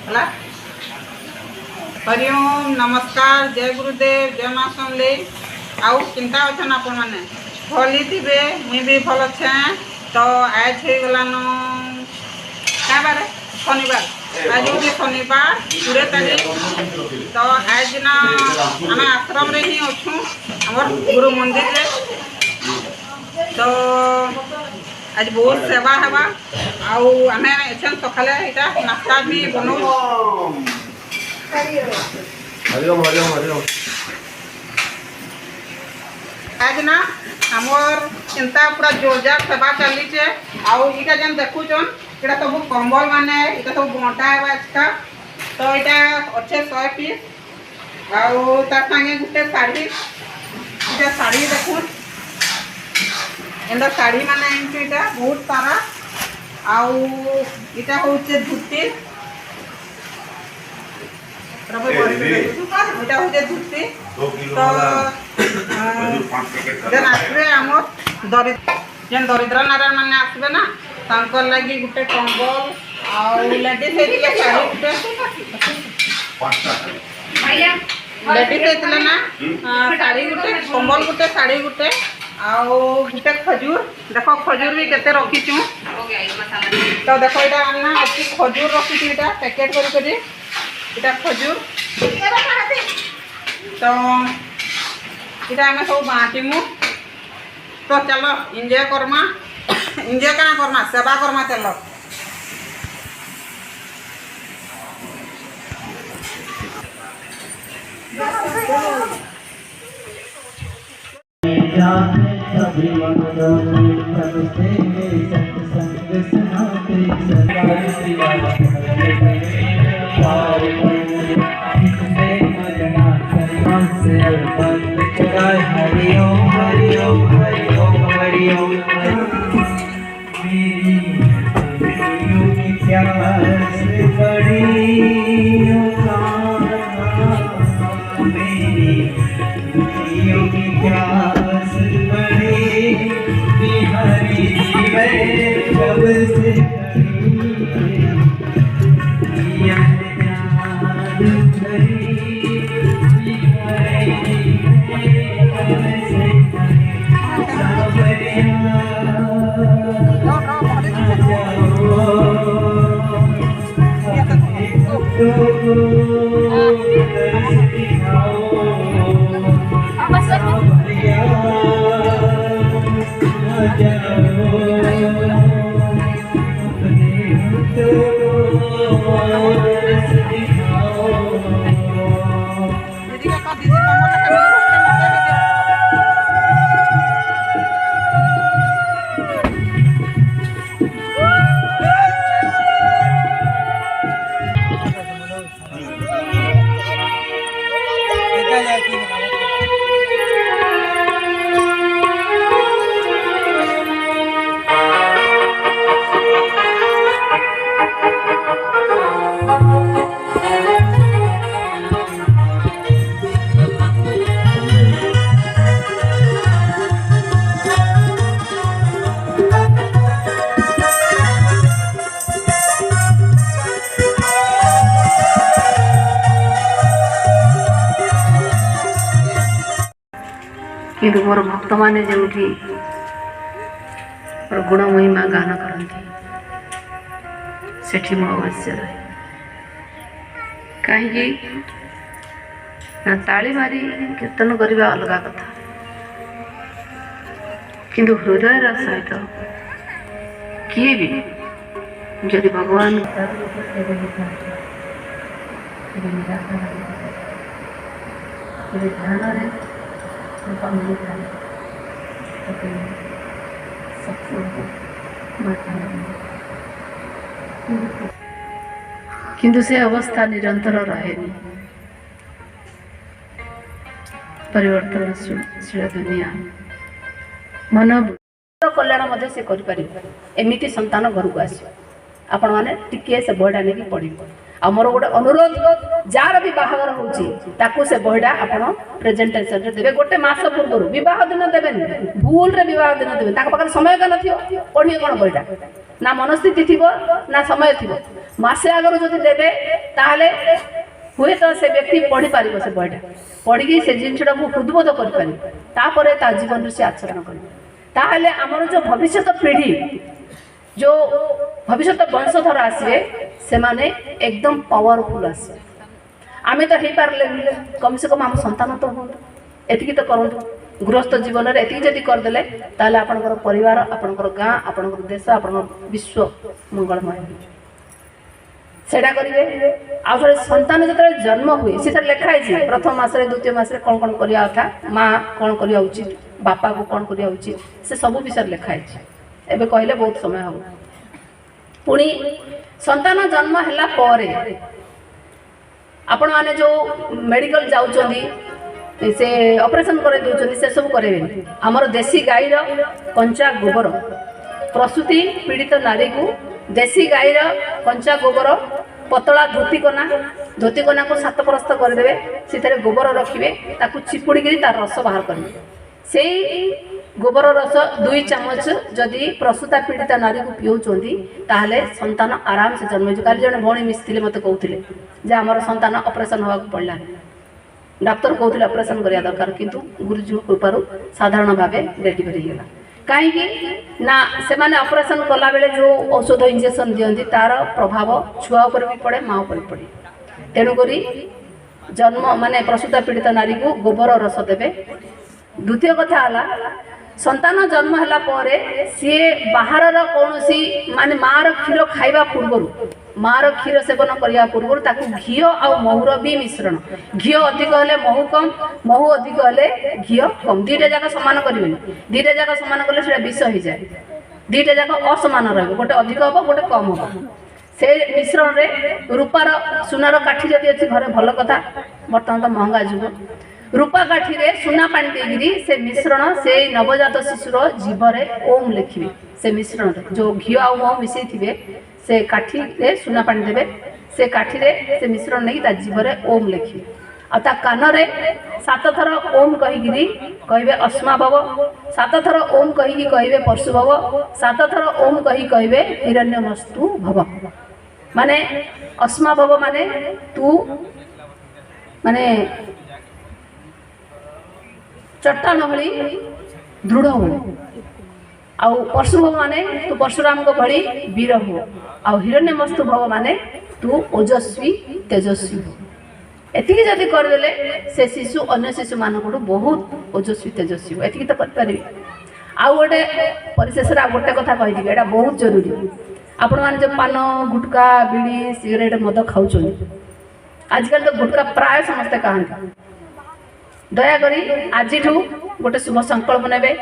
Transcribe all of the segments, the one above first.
है। हरिओम नमस्कार जय गुरुदेव जय माँ समले आउ चिंता अच्छन आपण मैंने भली थे मुई भी भल अच्छे। तो आज हो गलान क्या बार शनिवार आज हूँ शनिवार 20 तारीख। तो आज ना आम आश्रम रे ही अच्छू आम गुरु मंदिर रे। तो आज बहुत सेवा हवा आम एछन सकाले यहाँ नाश्ता भी बनाऊ। हरिओम हरिओम हरिओम आज ना हमर चिंता पूरा जोरदार सेवा चली चे। आउ इटा जन देखुचन इटा सब कंबल माने इटा सब बंटा है इसका। तो इटा अच्छे 100 पीस आउ तार संगे गुटे साड़ी इटा साड़ी देखुन एंदा साड़ी माने इटा बहुत सारा आउ इटा होचे धुती इटा होचे धुती। तो जन आसबे आम जेन दरिद्र नारायण मैंने आसबे ना तांकर लगी गुटे कंबल आउ लेडीज हेतिले साड़ी गुटे लेडीज हेतिले ना साड़ी गुटे कंबल गुटे साड़ी गुटे आउ गुटे खजूर देखो खजूर भी केते रखीचु। तो देखो इटा ना अच्छी खजूर रखीचु इटा पैकेट करी इटा खजूर। तो इटा आम सब बांटीमु। तो चलो एंजॉय करमा एंजॉय क्या करमा सेवा करमा चलो। हरिओम हरिओम हरिओम हरिओम मेरी की प्यास बड़ी मेरी की प्यास बड़ी बिहारी मैं कब से किंतु मोर भक्त माने जो गुण महिमा गान करती सेठी मो अवश्य रहे। कहीं ताली मारी कीर्तन करवा अलग कथा किंतु हृदय सहित किए भी जदि भगवान ध्यान किंतु से अवस्था निरंतर रहे परिवर्तनशील दुनिया मन कल्याण से एमती संतान घर को आस आपण मैंने टिके से बहिटा नहीं पढ़ आमर गोटे अनुरोध जार भी बाहागर हो से बहिटा आप प्रेजेंटेशन देवे गोटे मास पूर्व बह दिन देवे भूल रे बह दिन देवे पाखे समय का नथियो पढ़िए कौन बहिटा ना मनस्थिति थी ना समय थी मसे आगर जो देवे ताहले हुए तो से व्यक्ति पढ़ी पार से बहीटा पढ़ी से जिनटा को हृदबोध कर जीवन से आचरण कर आमर जो भविष्य पीढ़ी जो भविष्य वंशधर आसवे से माने एकदम पावरफुल आसवे आमे तो पारे कम से कम आम संतान तो हूँ एति तो करूँ गृहस्थ जीवन में एति जदि करदे ताले आपनकर परिवार आपनकर गाँ आपनकर देश आपनकर विश्व मंगलमय सेटा करेंगे आउ थे संतान जो जन्म हुए से लिखाई प्रथम मासरे द्वितीय मासरे कौन कौन करवा था माँ कौन करवा उचित बापा को कौन करवा उचित से सब विषय लिखाई एबे कहले बहुत समय हम पुणी संतान जन्म हैला परे आपण माने जो मेडिकल जाउचंदी से ऑपरेशन करे दउचंदी से सब करेबे हमर देसी गाईर कंचा गोबर प्रसूति पीड़ित नारी को देसी गाईर कंचा गोबर पतला धोती कना को 7 परस्त करदेवे से गोबर रखिए ताकू चिपुड़ी तार रस बाहर करेंगे से गोबर रस 2 चामच जदि प्रसूता पीड़ित नारी को पिउचंदी ताहले संतान आराम से जन्म काली जने भणी मिसथिले मते कहउथिले जे हमर संतान ऑपरेशन होगा पड़ला डॉक्टर कहउथिले ऑपरेशन करिया दरकार किंतु गुरुजी कृपारु साधारण भाबे डेलीवरी होला कहीं ना से माने ऑपरेशन कला बेले जो औषध इंजेक्शन दियंती तार प्रभाव छुआ ऊपर भी पड़े माँ ऊपर पड़े तेणुक जन्म माने प्रसूता पीड़ित नारी को गोबर रस देवे द्वितीय कथा है संतान जन्म हैला परे सी बाहर कौन सी माने मार क्षीर खाइबा पूर्व मार क्षीर सेवन करने पूर्व ताकू घी आ महूर भी मिश्रण घी अधिक हेले महू कम महू अधिक हेले घी कम दुईटा जाक सामान करेंगे दुईटा जाक सामान कले विष हो जाए दुईटा जाक असमान रही गोटे अधिक हम गोटे कम हम से मिश्रण रे रूपार सुनार काठी जदि अच्छी घरे भल कथा बर्तमान तो महंगा जुग रूपा काठी रे सुना पानी देगिरी से मिश्रण से नवजात शिशुर जीवरे ओम लिखिबे से मिश्रण जो घी आ महू मिसई थिबे से काठी रे सुना पानी देवे से काठी रे से मिश्रण नहीं ता जीवरे ओम लिखिबे आ ता कान रे 7 थर ओम कहिगिरी कहबे अस्मा भव 7 थर ओम कहिगी कहबे परशु भव 7 थर ओम कहि कहबे हिरण्यमस्तु भव माने अस्मा भव माने तू माने चट्टान भली दृढ़ हो आउ परशु भव माने तू परशुराम को भली वीर हो आउ हिरण्यमस्तु भव माने तू ओजस्वी तेजस्वी हो एति जदि करदेले से शिशु अन्य शिशु मान को बहुत ओजस्वी तेजस्वी हो एति तो कर आउ गोटे परिशेष गोटे कथा कही एटा बहुत जरूरी आपण माने जो पान गुटका बीड़ी सिगरेट मद खाऊ आजकल तो गुटका प्राय समस्ते कहते दयाकोरी आज गोटे शुभ संकल्प ने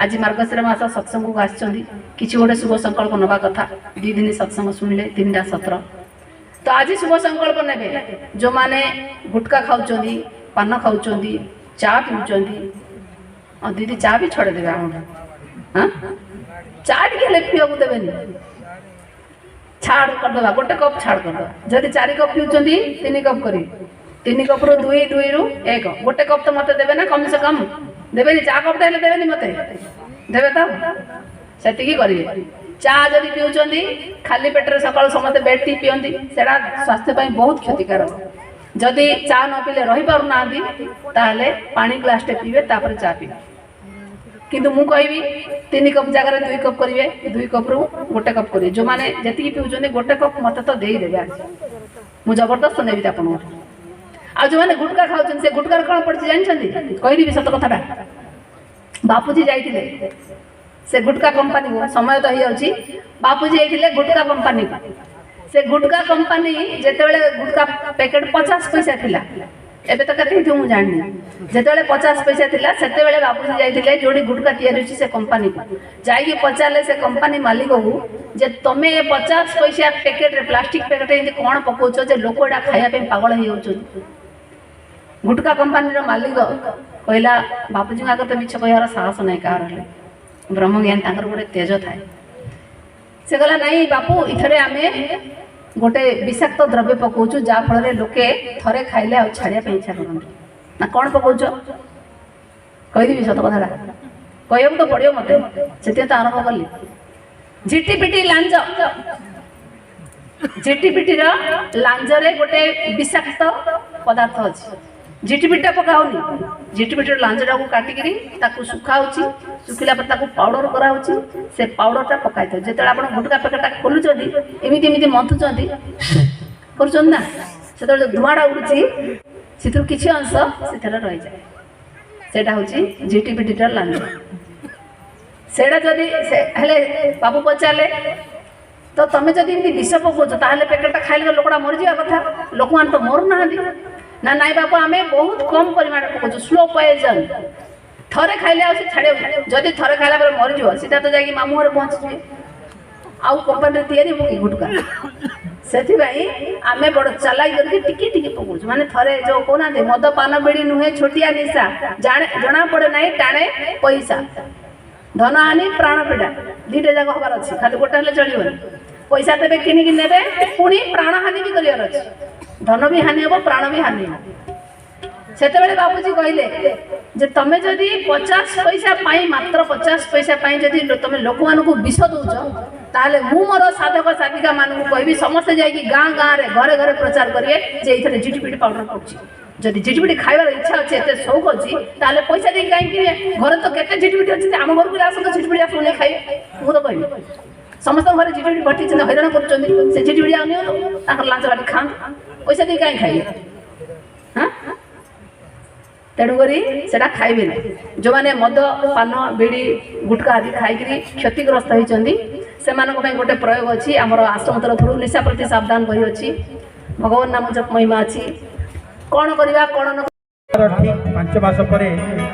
आज मार्गशीर मास सत्संग को आसि किसी गोटे शुभ संकल्प नवा कथा 2 दिन सत्संग शुणिले 3टा सत्र तो आज शुभ संकल्प ने जो माने गुटका खाऊं पान खाऊं चा पीऊँ और दीदी चा भी छड़े देवे हाँ चा टे पीवा को देवे छाड़ करदे गोटे कप छाड़ करदे जदि 4 कप पीऊँ 3 कप कर 3 कप रु 2 रु 1 गोटे कप तो मत देवे ना कम से कम देवे चा कप देले देवे मत देवे तो से करेंगे चा जदि पीऊँ खाली पेटर सकाल समस्त बेड टी पीती से स्वास्थ्य बहुत क्षतिकारक जदि चा न पीले रही पार ना ताले पानी ग्लासटे पीबे तापर चा पीबे किंतु मु कहबी 3 कप जगह 2 कप करेंगे 2 कप रु गोटे कप करेंगे जो मैंने जी पीऊँ गोटे कप मत तो देदेवे आज मुझे जबरदस्त नेबी आप आ जो मैंने गुटका खाऊँ से गुटकार कौन पड़ी जानते कहदेवी सत कथा बापूजी जाइए से गुटका कंपानी समय तो हो बापूजी जाइए गुटका कंपानी से गुटका कंपानी जिते गुटका पैकेट 50 पैसा थिला एबे तो कते थी मु जाननी जेतेबेले 50 पैसा थिला सेतेबेले बापूजी जाइए जोड़ी गुटका तैयारी होची से कंपानी को जाई पचारे से कंपानी मालिक को जे तमे 50 पैसा पैकेट रे प्लास्टिक पैकेट रे कोन पकोचो जे लोक एटा खाया पे पागल हो जाउछो गुटका कंपानी रो मालिक कहला बापूजी आगे तो मिछ कहर साहस नहीं कह ब्रह्मज्ञान तांकर गोटे तेज थाए से कहला नहीं बापू इथरे आमे गोटे विषाक्त द्रव्य पकाउछु जा फल लोके थरे खाइले आ छाड़िया पे इच्छा करन ना कौन पकाउछ कहदेवी सत कथा कहू तो पड़ो मत से तो आरंभ कली झिटिपिटी लांज झिटिपिटीर लांजरे गोटे विषाक्त पदार्थ अच्छे झिटिपिटा पकाउनी झिटिपिटीर लांजटा को काटिकी ताकू सुखाऊँगी सुखिला पर ताकू पाउडर कराऊँगी से पाउडरटा पकाई था जो आप गुटका पैकेटा खोलुंट एमती एमती मंथुंट कर ना से धुआटा उड़ूसी से किसी अंश से रही जाए सेटा हूँ झिटिपिटीर लांज सेटा जदि बाबू पचारे तो तुम्हें जब विष पकाच ताल पैकेटा खाइले लोकटा मरीजा कथा लोक मैंने तो मरु ना नाई बाबू आम बहुत कम परिमाण पकाच स्लो पॉइजन थरे खाइले आ छाड़ जदि थरे खाइला मरीज सीधा तो जाकि मामू घर पहुँचे आउ कंपानी तैयारी मुझे गुटका से आम बड़ चलाई करके पकाऊ माने थरे जो कहना मद पान बेड़ी नुहे छोटिया निशा जना पड़े ना टाणे पैसा धन हानि प्राण पीड़ा दुईटा जाक हबार अच्छे खाली गोटे हेल्ले चलो पैसा देवे किणिकी ने पुणी प्राण हानि भी कर धन भी हानि हम प्राण भी हानि से बाबूजी कहले तुम जदि 50 पैसा पाई मात्र 50 पैसा पाई जदि तुम लोक मान विष दौच ताले मु मोर साधक साधिका मानू कहबी समस्ते जाकि गाँ गाँ रे घरे घरे प्रचार करेंगे जे ये झिटिपिटी पाउडर पड़ुछि जदि झिटिपिटी खाइबार इच्छा अच्छे एत शौक अच्छी ताले पैसा देख कहीं घर तो केते झिटिपिटी अच्छे आम घर को आसत झिटिपिटी आस नहीं खाइए मुझे तो कहबी समस्त घर झिटिपिटी भट्टी हैरान कर झिटिपिटी आ नि लांच बाटी खाँ पैसा देख कहीं खाइए हाँ तेणुक से खाइबे ना जो मैंने मद पान बीड़ी गुटका आदि खाई क्षतिग्रस्त होती से गोटे प्रयोग अच्छी आमर आश्रम तरफ निशा प्रति सावधान बही अच्छी भगवान नाम जप महिमा अच्छी कौन करवा कौन न ठीक 5 मास पर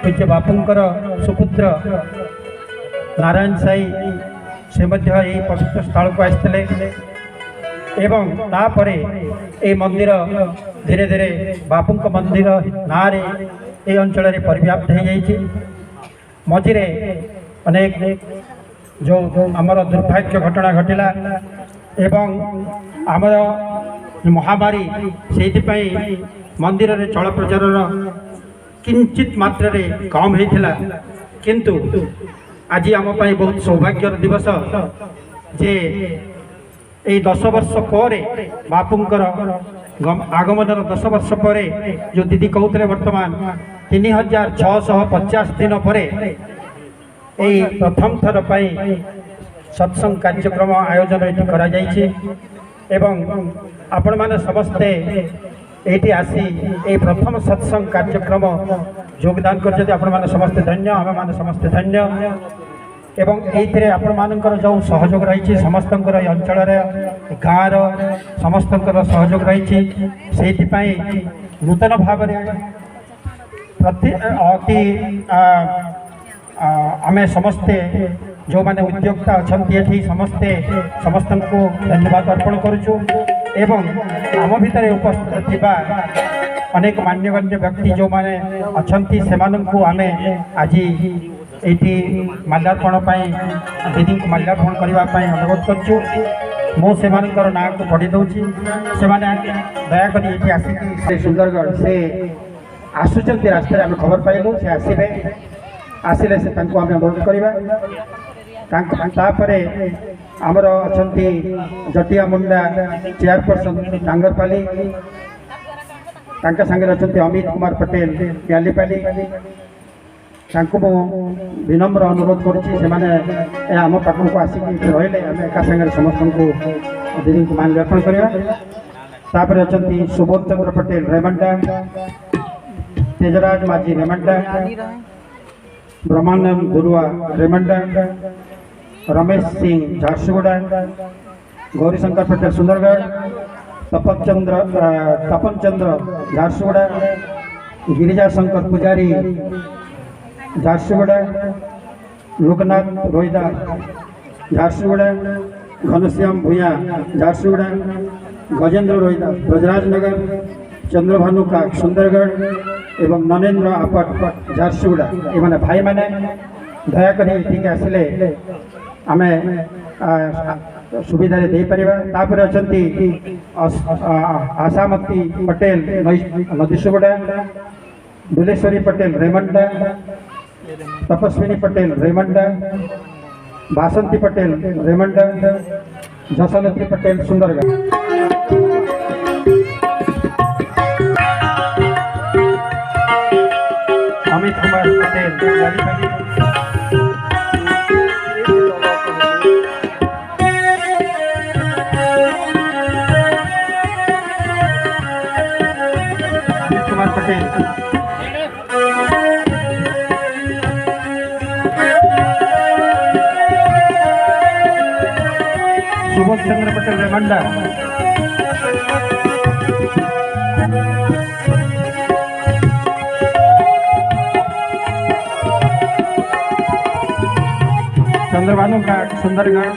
पूज्य बापूंकर सुपुत्र नारायण साई से पवित्र स्थल को आसते एवं तापर ए मंदिर धीरे धीरे बापूंक मंदिर ना ये अंचल परिव्याप्त हो जाइए मझिरे अनेक जो आमर दुर्भाग्य घटना घटला एवं आमर महामारी से मंदिर रे चल प्रचार किंचित मात्रा रे कम होता किंतु आज आम बहुत सौभाग्य दिवस जे ये 10 वर्ष पर बापूंकर आगमन 10 वर्ष पर जो दीदी कहते वर्तमान 3650 दिन पर प्रथम थर पर सत्संग कार्यक्रम आयोजन ये करा जाइए एवं आपण माने समस्ते ये आसी ये प्रथम सत्संग कार्यक्रम योगदान कर आपण माने समस्ते धन्य आम माने समस्ते धन्य एवं ये आपण मानकर जो सहयोग रही समस्त अंचल गाँव समस्त सहयोग रही से नूतन भाव प्रति अति आम समस्ते जो माने उद्योक्ता अच्छा ये समस्ते समस्त को धन्यवाद अर्पण करुचु एवं आम भितर उपस्थित थिबा अनेक मान्यगण्य व्यक्ति जो माने अच्छी से आम आज ये माल्यार्पण दीदी को माल्यार्पण करने अनुरोध करुँ मुझे ना को पढ़ी दूसरी से दयाकोरी ये आसिक सुंदरगढ़ से आसुच्च रास्ता आम खबर पाइलु से आसबे आसिले से आम अनुरोध करपर आमर अच्छा जटिया मुंडा चेयरपर्सन डांगरपाली सांगे अच्छा अमित कुमार पटेल प्यालीपाली विनम्र अनुरोध करुँचे आम पाखक को आसिक रही आम एक सागर समस्त को दीदी को माल्यार्पण करपर अच्छा सुबोध चंद्र पटेल रेमंडा तेजराज माझी रेमंडा ब्रह्मानंद गुरुआ रेमंडा रमेश सिंह झारसुगुड़ा गौरीशंकर पटेल सुंदरगढ़ तपन चंद्र झारसुगुड़ा गिरिजा शंकर पुजारी झारसुगुड़ा लोकनाथ रोहिदा झारसुगुड़ा घनश्याम भूया झारसुगुड़ा गजेंद्र रोहिदा ब्रजराज नगर चंद्रभानु का सुंदरगढ़ एवं नरेंद्र आपट झारसुगुड़ा ये भाई मैंने दयाकोरी ये आसिले आम सुविधा दे पार अच्छा आशामती पटेल नदीसुगुड़ा दुलेश्वरी पटेल रेमंडा तपस्विनी पटेल रेमंडा बासंती पटेल रेमंड, जसलती पटेल सुंदरगढ़। अमित कुमार पटेल जारीपली। अमित कुमार पटेल सुबोध चंद्र पटेल रेमंडा। चंद्रभानु घाट सुंदरगढ़।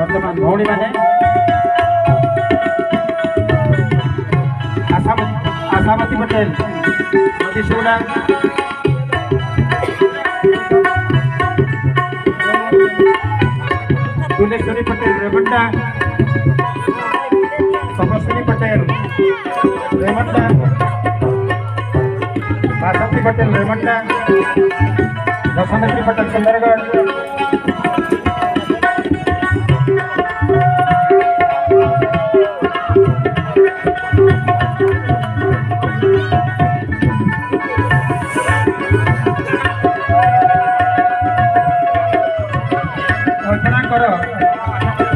वर्तमान भौणी मैंने आशामती पटेल मधुसूड़ा, दुलेश्वरी पटेल रेमंडा, समश्री पटेल रेमंडा, बासंती पटेल रेमंडा, दशनती पटेल सुंदरगढ़।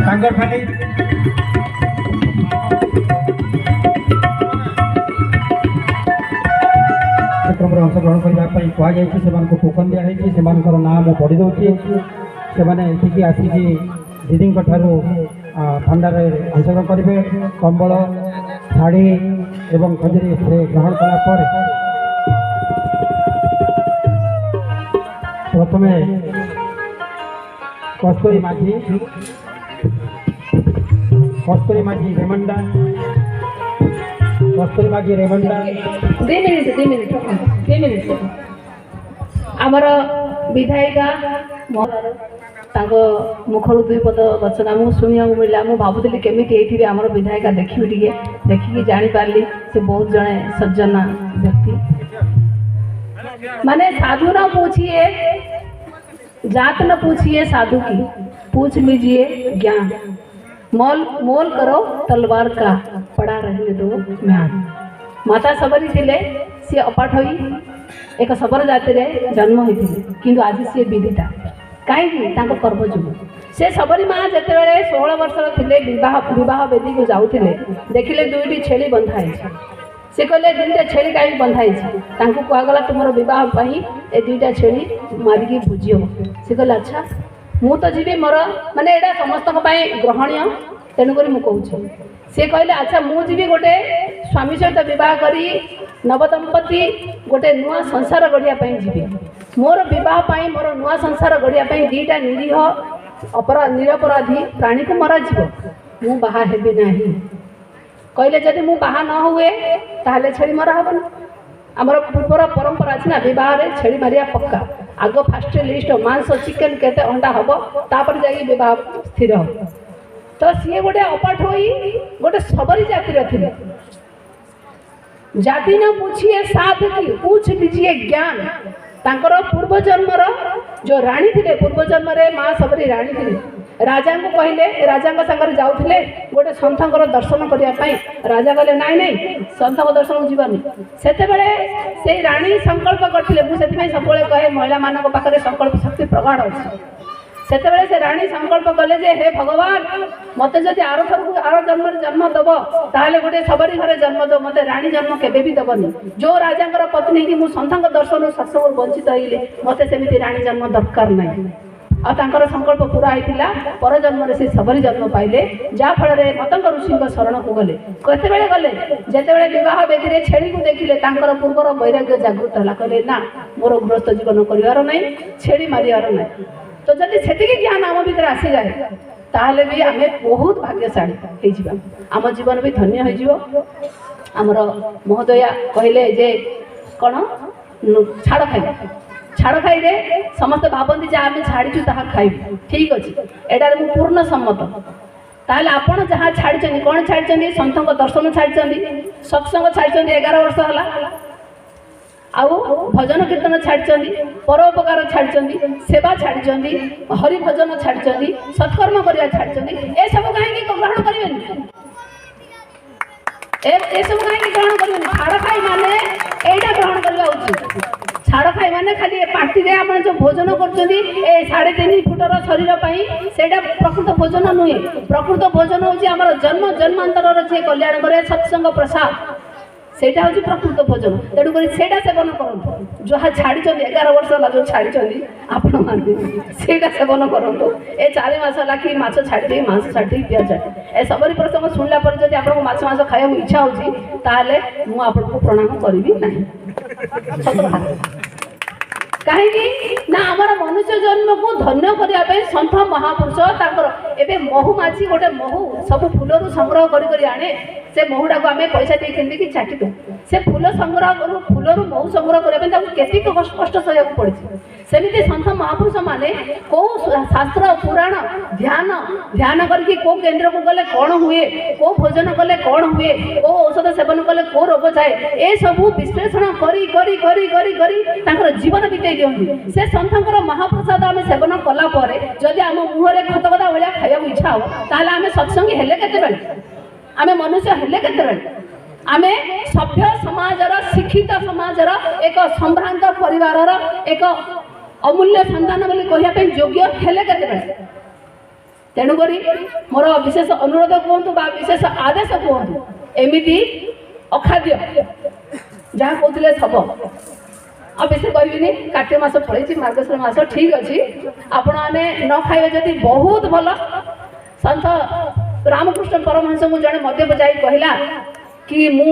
सांगरफाली कार्यक्रम अंशग्रहण करने कहुई टोकन दिखाई से नाँ मुझे पढ़ी दूसरी से आसिक दीदी ठंडार अंशग्रहण करेंगे। कंबल शाढ़ी एवं खजुरी से ग्रहण कलापर प्रथम कस्तूरी माझी रेमंडा, कस्तूरी माझी रेमंडा। 2 मिनिट आमर विधायिका मुखर 2 पद वचन आमको शुणा मिला। मुझे भावुली केमी आमर विधायिका देखी देखिकी जापारि से बहुत जड़े सज्जना व्यक्ति माने साधु न पूछिए जात न पूछिए साधु की, पूछ लीजिए ज्ञान। मोल करो तलवार का, पड़ा रहने दो म्यान। माता सबरी थिले सी अपाठ होई एक शबर जाति रे जन्म होइथिले, किंतु आज सी विदिता कहीं कर्म जो से सबरी माँ जिते बड़े 16 वर्षर थिले विवाह वेदी को जाऊले देखिले 2टी छेली बंधाई से कहले 2टा छेली कहीं बंधाई कहगला तुम बहुत ए 2टा छेली मारिकी बुझी हम से कहले अच्छा मु तो जी मोर माने एटा समस्त ग्रहणीय तेणुक मुझे सी कहले अच्छा मुझे गोटे स्वामी सहित बह करी नवदंपति गोटे नुआ संसार गढ़िया जी मोर बह मोर नुआ संसार गढ़िया 2टा निरीह निरपराधी प्राणी को मरा जीव मु बाहा हेबी नाही कहले जदि मु बाहा न हुए ताहले छेड़ी मरा हबन आमर पूर्वर परंपरा अछि ना विवाह रे छेड़ी मारिया पक्का आगो फास्ट लिस्ट मांस चिकन केते अंडा हबो तापर जाई विवाह स्थिर हो तो सी गोटे अपाठ होई गोटे सबरी जाति रथिले जाति न पूछिए साथ की पूछ लीजिए ज्ञान तांकर पूर्व जन्मर जो रानी थिले पूर्व जन्म रे मां सबरी रानी थिले राजा को कहले राजा संगे जाउथिले गोटे संथंकर दर्शन करिया पई राजा कहले नाई नाई संथक दर्शन जीवनी सेते बेले से रानी संकल्प करथिले मु सेति में सबले कहे महिला मानक पाखरे संकल्प शक्ति प्रगाढ़ अछि सेते बेले से रानी संकल्प कले जे हे भगवान मते जदि आरो जन्म जन्म दब ताहले गोटे सबरी घरे जन्म दो मते रानी जन्म केबे भी दबनी जो राजा पत्नी की मु संथंक दर्शन सत्संग वंचित होइले मते सेमिति रानी जन्म दरकार नाही आ तांकर संकल्प पूरा होइतिला पर जन्म रे से सबरी जन्म पाइले जा फल रे मतंग ऋषि को शरण को गले कते बेले गले जेते बेले विवाह बेदी रे छेड़ी को देखिले तांकर पूर्वर वैराग्य जागृत हला कहले ना मोर गृहस्थ जीवन करिवार नै छेड़ी मारियार नै तो जदि सेतिके ज्ञान आम भीतर आसी जाए ताहले भी आमे बहुत भाग्यशाली हे जिबा आम जीवन भी धन्य हो जिवो हमर महोदया कहले जे कोन छाड़ खाई रे समस्त भावती जे आम छाड़ीचु ताहा खाई ठीक अच्छे एटार मु पूर्ण सम्मत ताहले आपण जहाँ छाड़ी कौन छाड़ी संतों दर्शन छाड़ी सत्संग छाड़ी 11 वर्ष है आउ भजन कीर्तन छाड़ी परोपकार छाड़ी सेवा छाड़ी हरि भजन छाड़ी सत्कर्म करिया छाड़ी ए सब कहीं ग्रहण करें ए सब कहीं ग्रहण करें छाड़ खाई माने एटा ग्रहण करवा उचित छाड़ खाई माने खाली पार्टी रे आपण जो भोजन करछंदी ए 3.5 फुटर शरीर पई सेटा प्रकृत भोजन नुहे प्रकृत भोजन होची हमर जन्म जन्मांतर रे जे कल्याण करे सत्संग प्रसाद सेटा होची प्रकृत भोजन तेडु करी सेटा सेवन करंतु जहा छाडी 11 वर्ष ला जो छाडी आपण माने सेटा सेवन करंतु ए 4 मास लाखी माछ छाडी दे मांस छाडी पियाज ए सबरी प्रसंग सुनला पर जदि आपण माछ मांस खाया इच्छा होची ताले मु आपण को प्रणाम करबी नाही कहीं ना आमर मनुष्य जन्म को धन्य करने सन्थ महापुरुष ताकर एबे महुमाछी गोटे महू सब फूलरू संग्रह करी आने से महुटा को आम पैसा दे कि चाटी दो से फूल संग्रह करूँ फूलरू महू संग्रह करने केत कष्ट सहया पड़ी सेमती सन्थ महापुरुष माने कौ शास्त्र पुराण ध्यान ध्यान करके कौ केन्द्र को गले कौन हुए कौ भोजन कले कौन हुए कौ औषध सेवन कले कौ रोग जाए ए सबू विश्लेषण करी करी करी करी करी जीवन बीते दिखती से सन्थर महाप्रसाद आम सेवन कला जदि आम मुहर खतकता भाया खाया इच्छा हो ताहले आम सत्संगी हेले केते आम मनुष्य हेले केते आम सभ्य समाजर शिक्षित समाजर एक संभ्रांत परिवार एक अमूल्य संतान बोली कहवाई योग्य हेले केते तेणुक मोर विशेष अनुरोध कहतु विशेष आदेश कहतु एमती अखाद्य जहाँ कहते सब आ बेस कहबी कार्तिक मास पड़े मार्गशीर मास ठीक अच्छे आपण मैंने न खाइबे जदि बहुत भल सन्थ रामकृष्ण परमहंस को जड़े मद्यप जाई कहला कि मु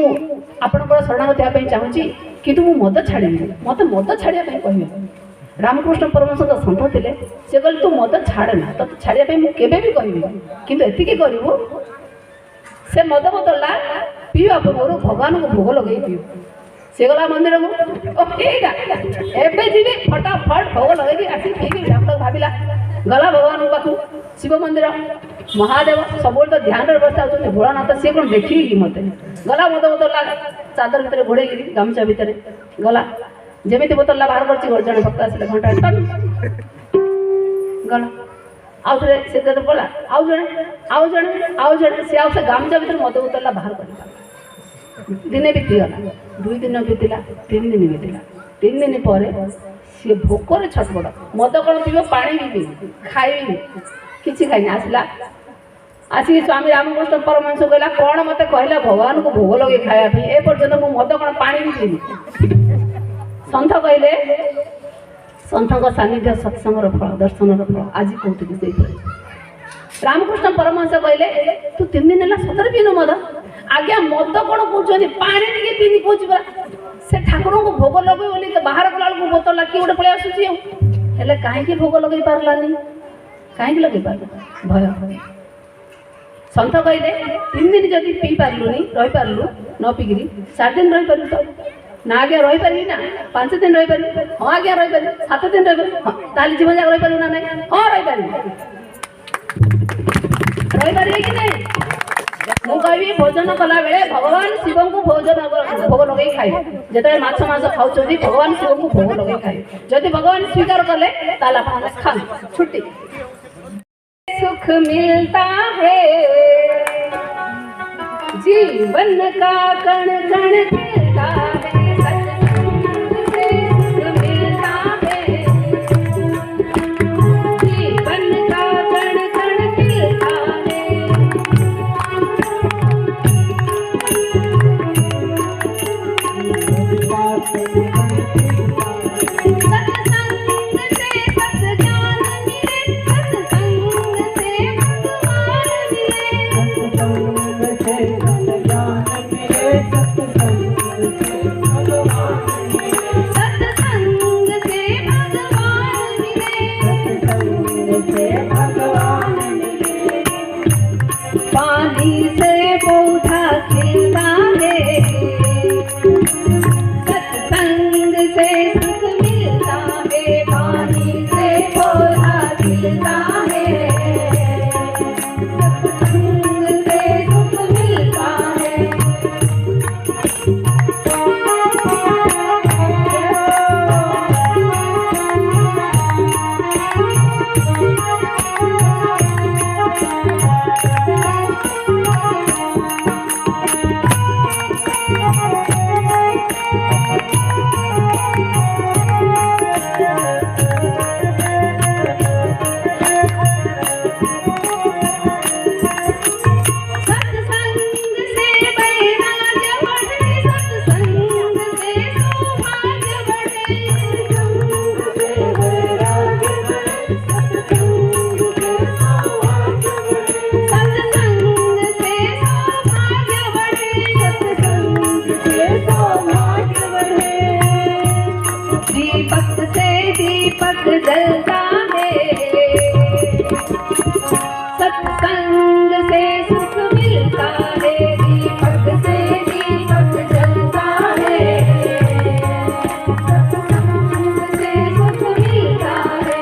आपणकर शरणागति होगा चाहूँगी किंतु मु मद छाड़ी मत मद छाड़िया कहे रामकृष्ण परमहंस सन्थ थे से कहले तू मद छाड़ना तो छाड़िया मुझे भी कहबी किंतु एतिकी करू से मद बोतलटा पीवा पूर्व भगवान को भोग लगे पीव से गला मंदिर को एबे जीवी फटाफट भोग लगे आसी पीकी भाविला गला भगवान पाखु शिव मंदिर महादेव सब तो ध्यान बसता होती भोलानाथ सी कौन देखी कि मत गला मत बोतला चादर भितर घोड़े गामचा भितर गला जमी बोतला बाहर कर जड़े भक्त आसे घंटा गला आउ थे से बोला आउ जड़े से गामचा भितर मत बोतला बाहर कर दिने बीतीगला 2 दिन बीतला 3 दिन बीतला 3 दिन पर सी भोकर छटपट मद कौन पीब पानी भी पी खाई किसी खाई आसला आसिक स्वामी रामकृष्ण परमहंस कहला कौन मत कहला भगवान को भोग लगे खाया ए पर्यंत मु मद कौन पानी भी पीबी सन्थ कहले सन्थ सानिध्य सत्संगर फल दर्शन फल आज कहती से रामकृष्ण परमहंस कहले तू 3 दिन है सतर पीनु मद आज्ञा मद कौन कौन पानी टे पीनी कह से ठाकुर को भोग लगे बोली तो बाहर गला बोतल किए गोटे पलि आसूसी कहीं भोग लगे पार्लानी कहीं लगे पार भय सन्थ कहले 3 दिन जदि पी पारलुनी रही पारलु न पिकिरी 7 दिन रही पारलु तो ना आज्ञा रही पारि ना 5 दिन रही पारि हाँ आज्ञा रही पारि 7 दिन रही पारि हाँ ताली जीवन जाक रही पारि ना नहीं हाँ रही पारि कि नहीं मु कहबी भोजन कला बेले भगवान शिव को भोजन भोग लगे खाइबे जेते माछ मांस खाउछोदी भगवान शिव को भोग लगे खाइबे जदि भगवान स्वीकार कले ताला आपण खा छुट्टी सुख मिलता है जीवन का कण कण खिलता है सत्संग से सुख मिलता है जीवन का कण कण खिलता है पानी से पौधा खिलता है सत्संग से सुख मिलता है पानी से पौधा खिलता है सत्संग से सुख मिलता है दीपक जलता है सत्संग से सुख मिलता है दीपक से दीपक जलता है सत्संग से सुख मिलता है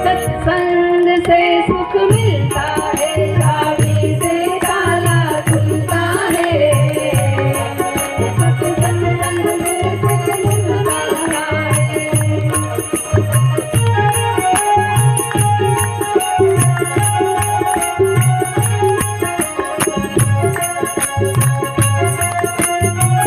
सत्संग से सुख मिलता है चाबी से ताला खुलता है सत्संग से सुख मिलता है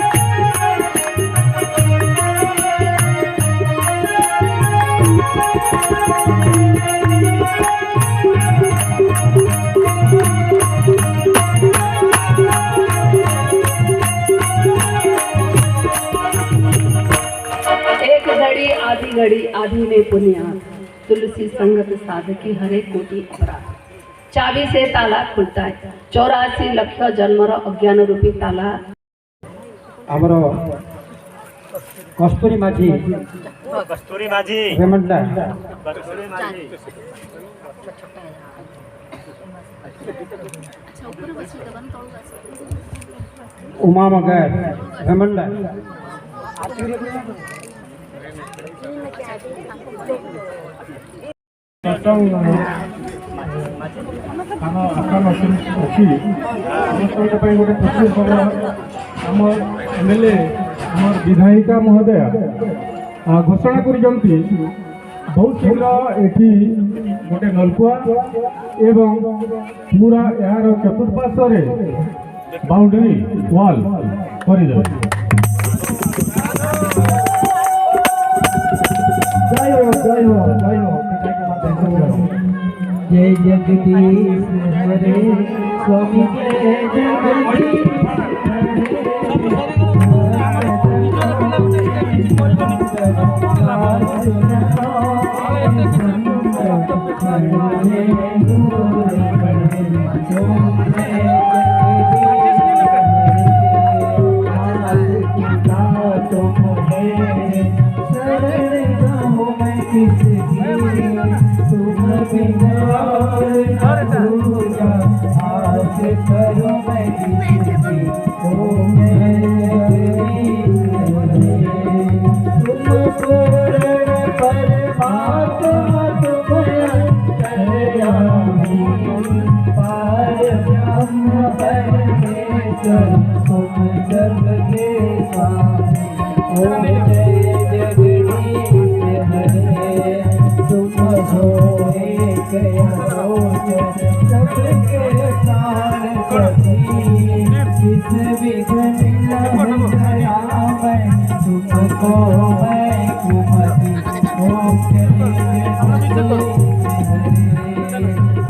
घड़ी आधी में पुण्यात तुलसी संगत साधकी हरे कोटि अपराध चाबी से ताला खुलता है 84 लक्ष जन्मर अज्ञान रूपी ताला आमर कस्तूरी माझी रेमंडा उमा मगर रेमंडा गोटे आम एम एल ए आमर विधायिका महोदय घोषणा कर बहुत शीघ्र एठी गोटे नलकुआ एवं पूरा यार चतुर्पार्श्व बाउंड्री वाल कर जय जगदीश हरे स्वामी जय जगदीश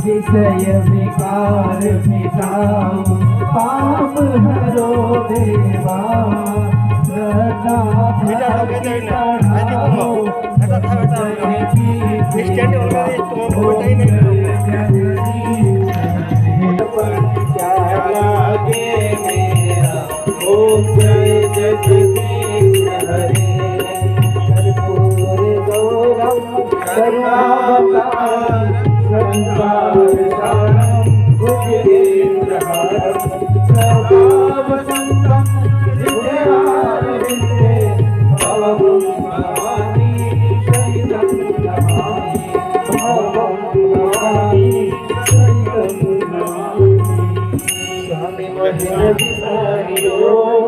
विषय विकार मिटाओ पाप हरो देवा सदा भक्ति बढ़ाओ क्या लागे मेरा ओम जय जगदीश हरे कर्पूर गौरम करुणावतारम संसार सारम भुजगेन्द्रहारम सदा वसंतम हृदयारविन्दे भवं भवानी सहितं नमामि भवं भवानी सहितं नमामि स्वामी महेन्द्र विसारियो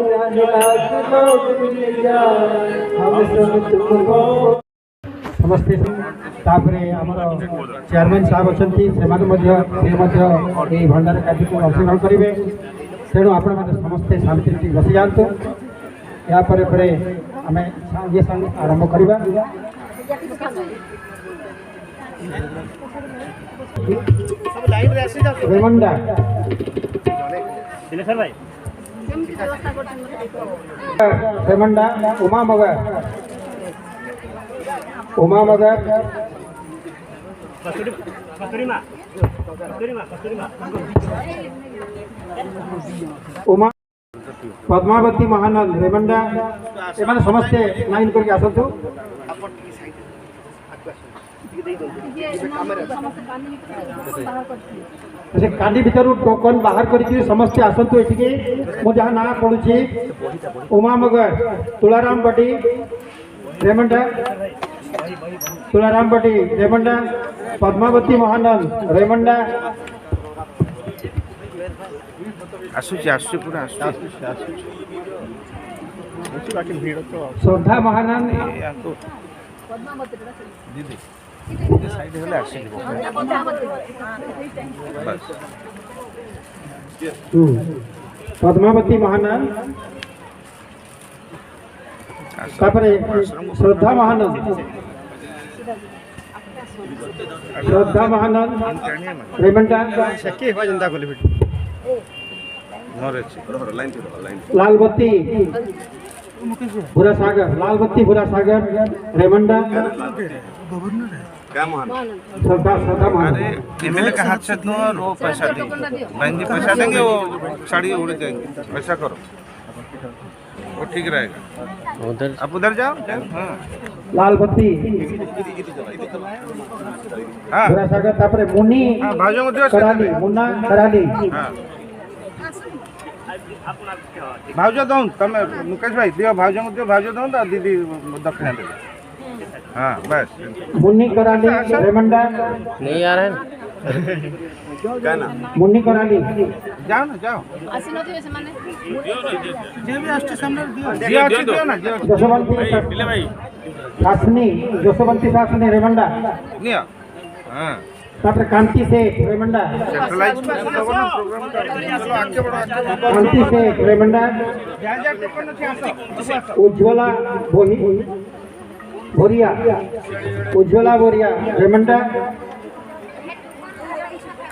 राजलास लोक मिल जाए हम सब तुमको समस्ते तापरे आमर चेयरमैन साहब अच्छा से भंडार कार्य को अंशग्रहण करेंगे तेणु आपण मैंने समस्ते शांति बसी जातु यापर आम ये आरंभ करवा रेमंडा रेमंडा उमा मगर उमा पद्मावती महानंद रेमंडा एमाने समस्ते लाइन करके आसतु कांडी भितर टोकन बाहर करके समस्ते आसतु एठिके मो जहाँ ना पड़ुछि उमा मगर तुलाराम बटी रेमंडा तुलाराम बटी रेमंडा पद्मावती महानंद रेमंडा श्रद्धा महानंद पद्मावती महानंद श्रद्धा महानंद रेमंडा लालबत्ती भूरा सागर रेमंडा श्रद्धा महानंद एमएलए का हाथ से दो और वो पैसा देंगे बहन जी पैसा देंगे वो साड़ी उड़ जाएंगे वैसा करो वो ठीक रहेगा आप उधर जाओ हाँ लाल बत्ती भूरा सागर तापरे मुन्नी कराली मुन्ना कराली भाज दौन तुम मुकेश भाई दियो भाज दौन तो दीदी दक्षिणा दे हाँ बस मुन्नी कराली रेमंडा नहीं आ रहा है क्या ना मुन्नी कराली जाओ ना जाओ ଆସି ନଥିବେ ସେମାନେ जे भी आष्टी सामने दियो दियो दियो ना दियो जसवंती शासनी जसवंती शासनी रेमंडा नियो हां तापर कांति शेख रेमंडा सेंट्रलाइज प्रोग्राम चलो आगे बढ़ो कांति शेख रेमंडा जा जा टोकन अछि आसो उज्ज्वला बोरिया उज्ज्वला बोरिया रेमंडा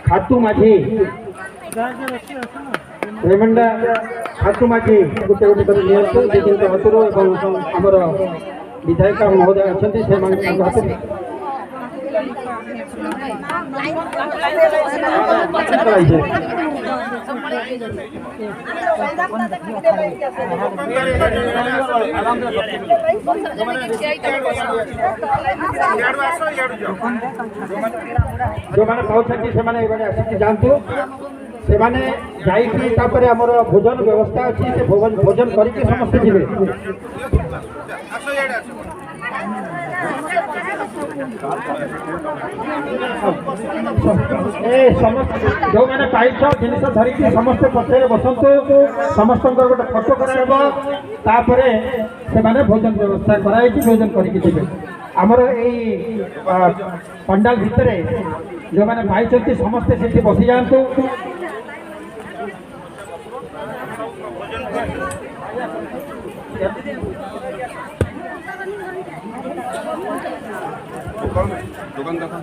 खातू माझी रेमंडा खातू माझी गोटे गोटे कर नियंतु जेकिंत हतुरो एवं हमर विधायक महोदय अछंती से मान हातुरो जो माने पाउछंती से माने एबारे आसी जानतु से माने जाईकी तापरे हमर भोजन व्यवस्था अछि से भोजन करिके समस्त जिवे आसो याडे आसो ए समस्त जो माने पाइछ जिनिस धरिकी समस्त पछरे बसंतु समस्त गोटे फोटो कराइबो तापरे से माने भोजन व्यवस्था कराई कि भोजन करिके जिवे हमर एई पंडाल भितरे जो माने पाइछंती समस्त सेठी बसि जानतु दुकान देखो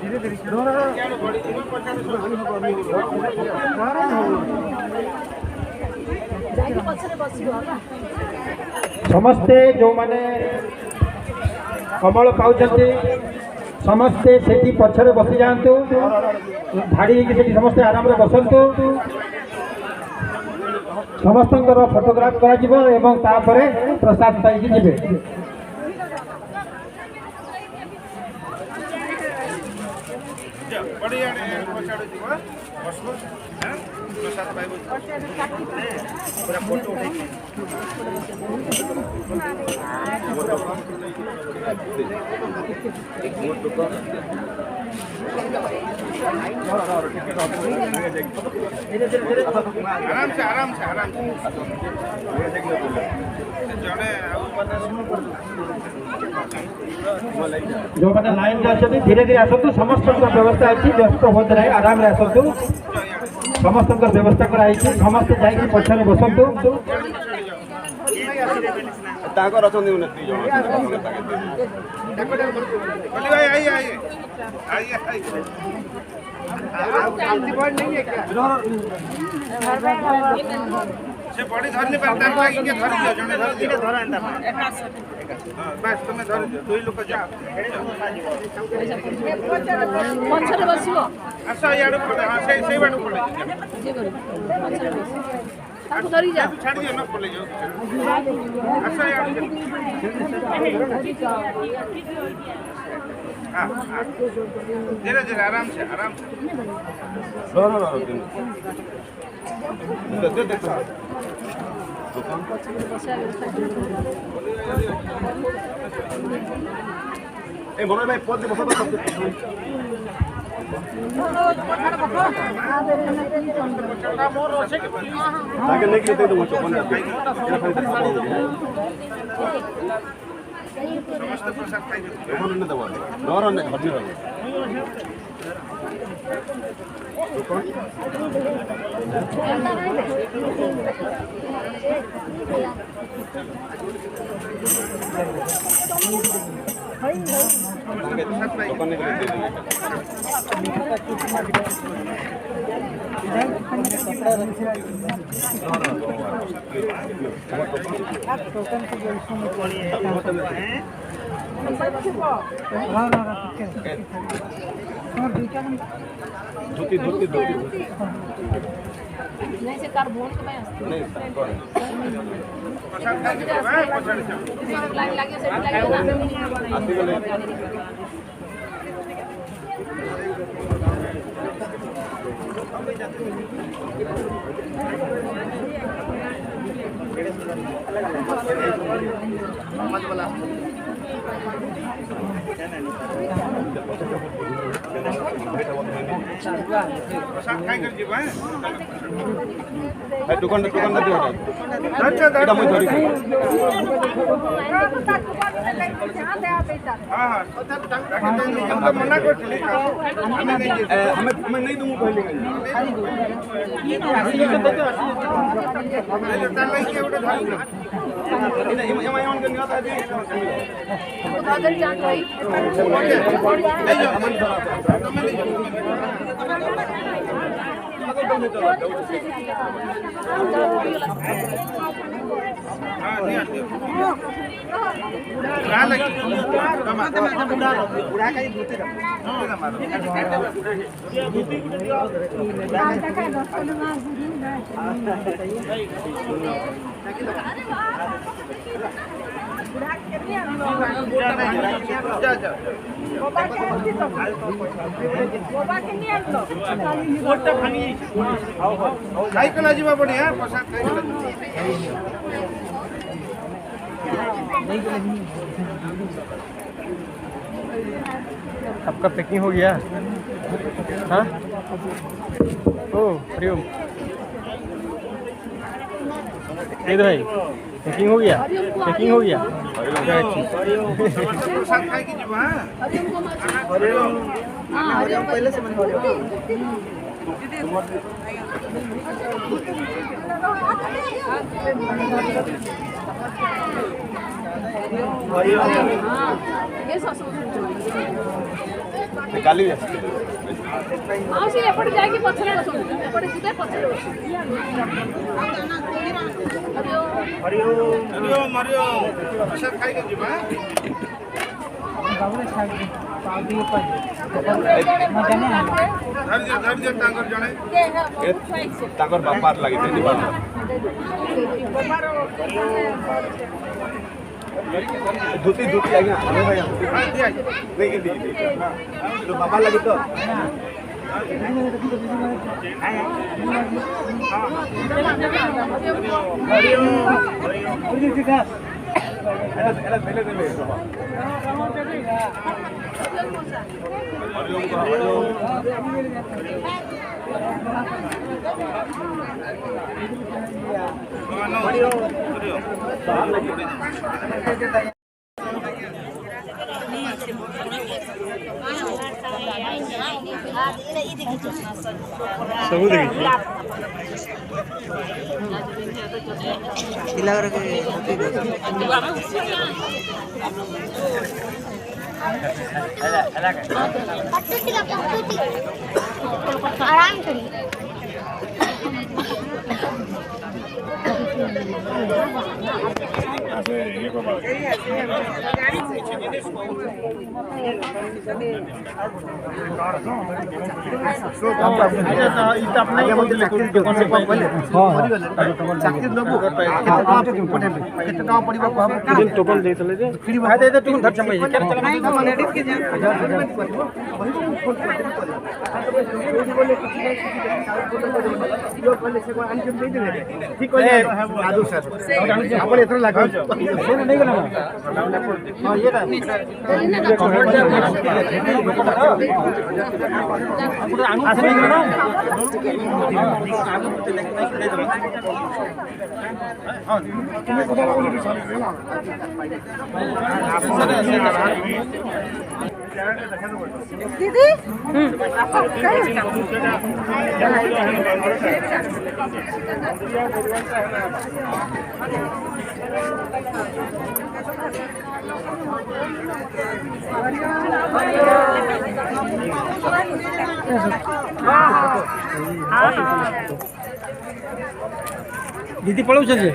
धीरे धीरे समस्ते जो माने कमल पाउछंती समस्ते सेठी पछरे बसि जानतु धाड़ी कि सेठी समस्ते आराम रे बसंतु समस्तंकर फोटोग्राफ करा जिवो एवं तापरे प्रसाद पाइकी जिवे बढ़िया पछाड़ जीवा बसबो हैं प्रसाद पाइबो पूरा फोटो उठे आराम से जड़े जो मैंने लाइन में धीरे धीरे आसतु समस्त व्यवस्था अच्छी व्यस्त होत रहे आराम रे आसतु समस्त व्यवस्था कराई समस्त जाइए पछरे बसतु ताकर अछन दिउ नती जण बोली भाई आइए आलती बड़ नहीं है क्या से बड़ी धरनी पर तार लागी के धर दियो जने धर दियो धर एंता हां बस तुम्हें धर दियो दुई लोक जा ପଛରେ ବସିବ आसा याडू पड़े हां से बाटू पड़े ଯେ କରିବ ପଛରେ ବସିବ ତାକୁ ଧରି ଯା छाड़ दियो न पड़े जाओ आसा याडू हां धीरे धीरे आराम से रो दे ए मनोज भाई पद बसा ताके लेके दे दो चोपन समस्त प्रसाद खाइ दो न दबा नर न हड्डी रह दुकान के दे धोती धोती धोती नहीं से कार बोल के मैं नहीं लागे लागे से लागे ना आती गले प्रसाद खाई कर जीवा है दुकान दियो अच्छा मुई धरी हां हां हम तो मना करथली हमें नहीं दूं कहली ये तो तार लई के उठे धरी एम के नियत है उधर जान भाई साइकिल आजीवा बढ़िया प्रसाद आपका पैकिंग हो गया? हाँ ओ हरिओम भाई पैकिंग हो गया? पैकिंग हो गया? प्रसाद खाई की जीवा हरिओम पहले से मैंने निकाली हाँ सी एपटे जाके पछरे बसो एपटे सीधे पछरे बसो हरिओम प्रसाद खाई के जीवा धर तांगर जणे तांगर बापार लागे तेनी बात धोती आज्ञा हमें भाई नहीं के दी तो बापा लगे तो आराम करिए टोकन देइतले जे फायदा दे तुम धर चमई लेडीज के ठीक है राजू सर आपण एथर लागो सोन नहीं गला हां ये दीदी दीदी पळू छे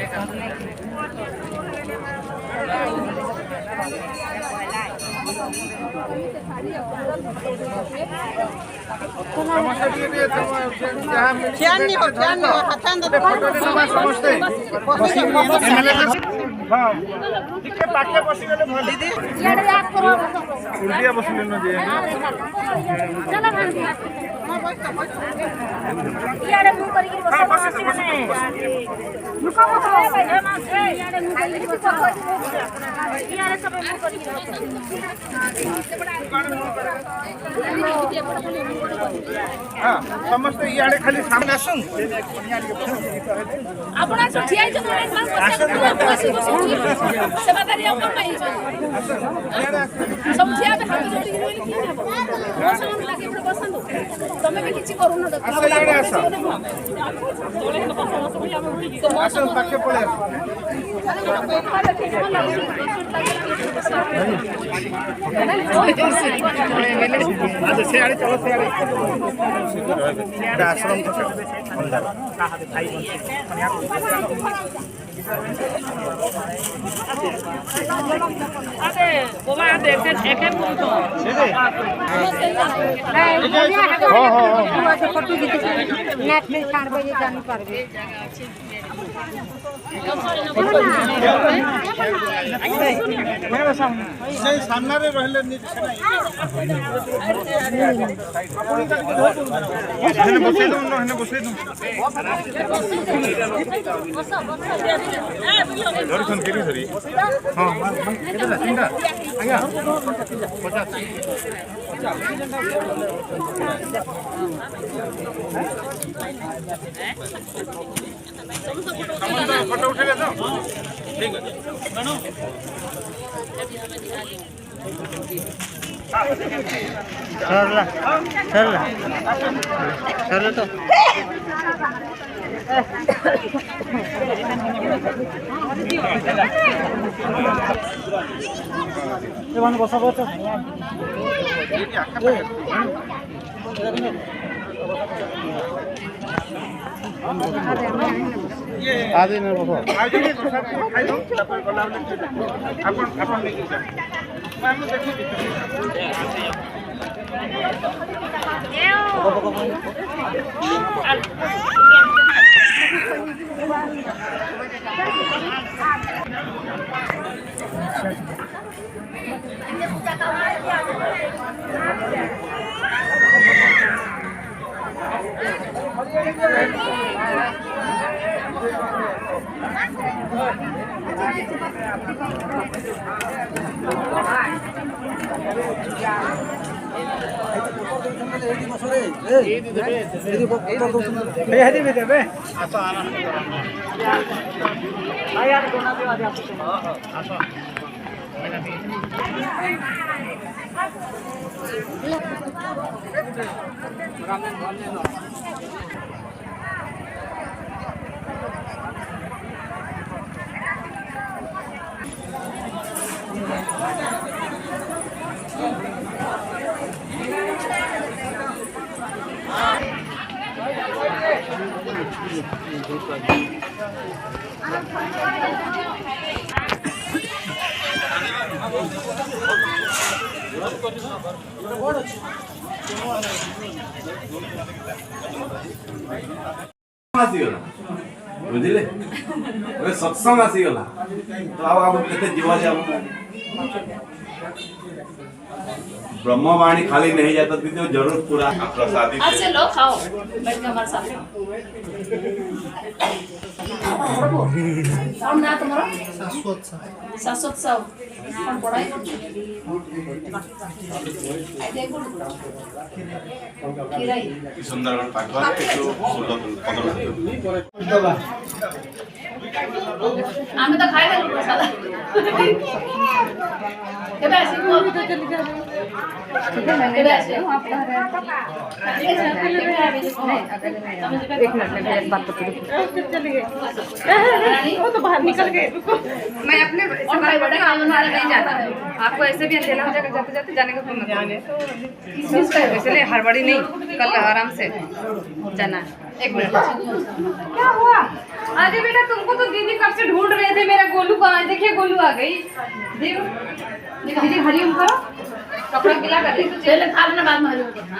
उल्टिया बसले न जे चलो इयाडे मुंह करी बस बस लुका बस इयाडे मुंह करी बस इयाडे सब मुंह करी हां समस्त इयाडे खाली सामने आसन आपण असं ठियायचं सेवादारी आपण नाही सब ठिया पे हाथ जोड़ी बोली की ना बसन लागे एपडे बसंदो तमे भी किछि करू न आसन इयाडे आसन आसन पाखे पळे आसन से आड़े चलो से आड़े आश्रम अंदर अरे बोमा देख एक एक बोल तो फोटो नेट में 4 बजे जानी पारबे नहीं सामने रे रहले नी हेने बसे दो हेने बसे दो दर्शन केरी धरी हां केते तीनटा आज्ञा 50 फोटो उठेगा तो ठीक है सरला सरला सरला तो एवन बसा बसा आदि न बसा आज के सब खाइ दो अपन गलावले अपन लेके जा हम देखि हेदी में देबे आसीगला बुझिले ओए सत्संग आसीगला तो अब केते जीवा जा ब्रह्मवाणी खाली नहीं जाता थी तो जरूर पूरा प्रसादी अच्छे लो खाओ बैठ के हमारे साथ कौन ना तुम्हारा शाश्वत साहब कौन पढ़ाई देखो किराई सुंदरगढ़ पाखवा तो 16-15 आमे तो खाए देलु प्रसाद केबे आसी को अभी तो चली जा केबे आसी आप एक मिनट में मेरी बात तो चली गई वो तो बाहर निकल गए मैं अपने भाई बड़ा काम वाला नहीं जाता है आपको ऐसे भी अकेला हो जाएगा जाते जाते जाने का कोई मतलब नहीं इसलिए हड़बड़ी नहीं कल आराम से जाना एक मिनट क्या हुआ अरे बेटा तुमको तो दीदी कब से ढूंढ रहे थे मेरा गोलू कहाँ है देखिए गोलू आ गई दीदी हरिओम करो कपड़ा गीला कर दे पहले खा लेना बाद में हरिओम करना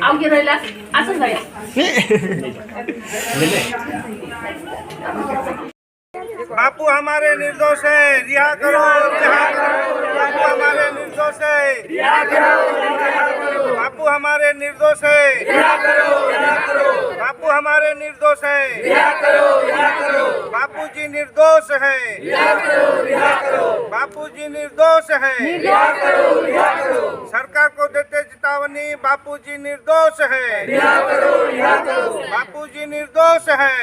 आओ के रहला आसन भाई बापू हमारे निर्दोष है रिहा करो रिहा करो हमारे निर्दोष है, बापू हमारे निर्दोष है, बापू हमारे निर्दोष है, बापू जी निर्दोष है, बापू जी निर्दोष है, सरकार को देते चेतावनी, बापू जी निर्दोष है, बापू जी निर्दोष है।